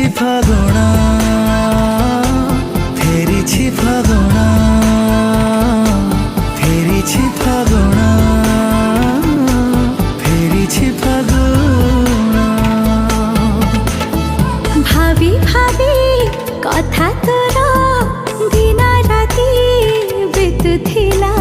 ফাগুଣା ফেরিছি ফাগুଣା ফেরিছি ফাগুଣା ফেরিছি ফাগুଣା ভাবি ভাবি কথা তোর দিন রাতি বিতুথিলা